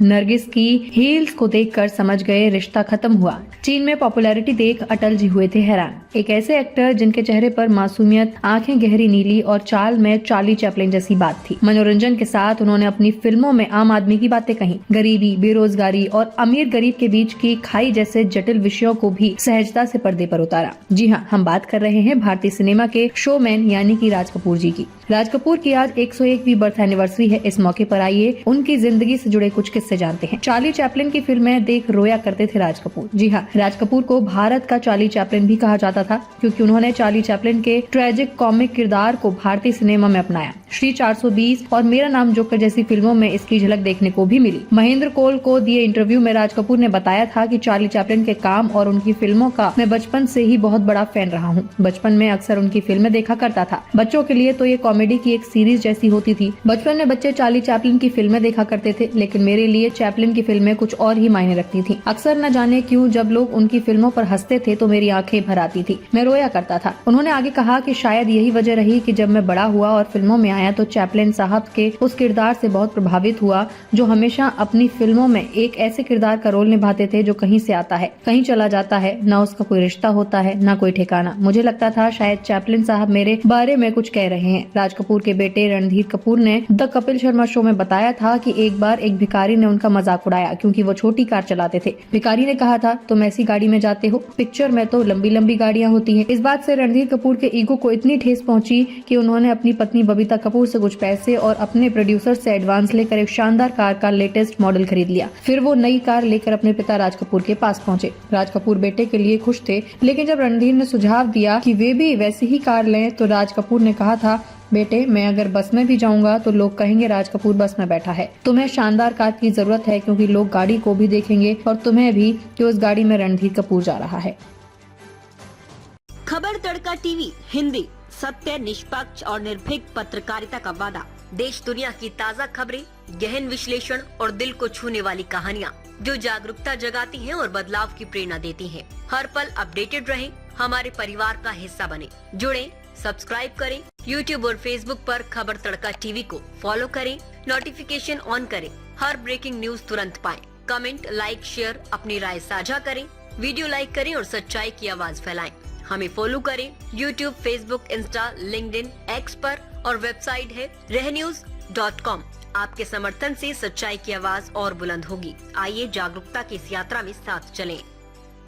नरगिस की हील्स को देखकर समझ गए रिश्ता खत्म हुआ। चीन में पॉपुलैरिटी देख अटल जी हुए थे हैरान। एक ऐसे एक्टर जिनके चेहरे पर मासूमियत, आंखें गहरी नीली और चाल में चार्ली चैपलिन जैसी बात थी। मनोरंजन के साथ उन्होंने अपनी फिल्मों में आम आदमी की बातें कही, गरीबी, बेरोजगारी और अमीर गरीब के बीच की खाई जैसे जटिल विषयों को भी सहजता से पर्दे पर उतारा। जी हाँ, हम बात कर रहे हैं भारतीय सिनेमा के शोमैन यानी कि राज कपूर जी की। राज कपूर की आज 101वीं बर्थ एनिवर्सरी है। इस मौके पर आइए उनकी जिंदगी से जुड़े कुछ किस्से जानते हैं। चार्ली चैपलिन की फिल्में देख रोया करते थे राज कपूर। जी हाँ, राज कपूर को भारत का चार्ली चैपलिन भी कहा जाता था, क्योंकि उन्होंने चार्ली चैपलिन के ट्रेजिक कॉमिक किरदार को भारतीय सिनेमा में अपनाया। श्री 420 और मेरा नाम जोकर जैसी फिल्मों में इसकी झलक देखने को भी मिली। महेंद्र कोल को दिए इंटरव्यू में राज कपूर ने बताया था कि चार्ली चैपलिन के काम और उनकी फिल्मों का मैं बचपन से ही बहुत बड़ा फैन रहा हूँ। बचपन में अक्सर उनकी फिल्में देखा करता था। बच्चों के लिए तो ये कॉमेडी की एक सीरीज जैसी होती थी। बचपन में बच्चे चार्ली चैपलिन की फिल्में देखा करते थे, लेकिन मेरे लिए चैपलिन की फिल्में कुछ और ही मायने रखती थी। अक्सर न जाने क्यों जब लोग उनकी फिल्मों पर हंसते थे तो मेरी आंखें भर आती थी, मैं रोया करता था। उन्होंने आगे कहा कि शायद यही वजह रही कि जब मैं बड़ा हुआ और फिल्मों में आया तो चैपलिन साहब के उस किरदार से बहुत प्रभावित हुआ, जो हमेशा अपनी फिल्मों में एक ऐसे किरदार का रोल निभाते थे जो कहीं से आता है, कहीं चला जाता है, न उसका कोई रिश्ता होता है, न कोई ठिकाना। मुझे लगता था शायद चैपलिन साहब मेरे बारे में कुछ कह रहे हैं। राज कपूर के बेटे रणधीर कपूर ने द कपिल शर्मा शो में बताया था कि एक बार एक भिखारी ने उनका मजाक उड़ाया क्योंकि वो छोटी कार चलाते थे। भिखारी ने कहा था, तुम ऐसी गाड़ी में जाते हो, पिक्चर में तो लंबी लंबी गाड़ियां होती हैं। इस बात से रणधीर कपूर के ईगो को इतनी ठेस पहुंची कि उन्होंने अपनी पत्नी बबीता कपूर से कुछ पैसे और अपने प्रोड्यूसर से एडवांस लेकर एक शानदार कार का लेटेस्ट मॉडल खरीद लिया। फिर वो नई कार लेकर अपने पिता राज कपूर के पास पहुंचे। राज कपूर बेटे के लिए खुश थे, लेकिन जब रणधीर ने सुझाव दिया कि वे भी वैसी ही कार लें तो राज कपूर ने कहा था, बेटे मैं अगर बस में भी जाऊंगा तो लोग कहेंगे राज कपूर बस में बैठा है। तुम्हें शानदार कार की जरूरत है क्योंकि लोग गाड़ी को भी देखेंगे और तुम्हें भी कि उस गाड़ी में रणधीर कपूर जा रहा है। खबर तड़का टीवी हिंदी, सत्य, निष्पक्ष और निर्भीक पत्रकारिता का वादा। देश दुनिया की ताज़ा खबरें, गहन विश्लेषण और दिल को छूने वाली कहानियाँ जो जागरूकता जगाती हैं और बदलाव की प्रेरणा देती हैं। हर पल अपडेटेड रहें, हमारे परिवार का हिस्सा बने। जुड़ें, सब्सक्राइब करें। YouTube और Facebook पर खबर तड़का टीवी को फॉलो करें, नोटिफिकेशन ऑन करें, हर ब्रेकिंग न्यूज तुरंत पाएं। कमेंट, लाइक, शेयर, अपनी राय साझा करें, वीडियो लाइक करें और सच्चाई की आवाज फैलाएं। हमें फॉलो करें YouTube, Facebook, Insta, LinkedIn, x पर और वेबसाइट है रहnews.com। आपके समर्थन से सच्चाई की आवाज और बुलंद होगी। आइए जागरूकता की इस यात्रा में साथ चलें।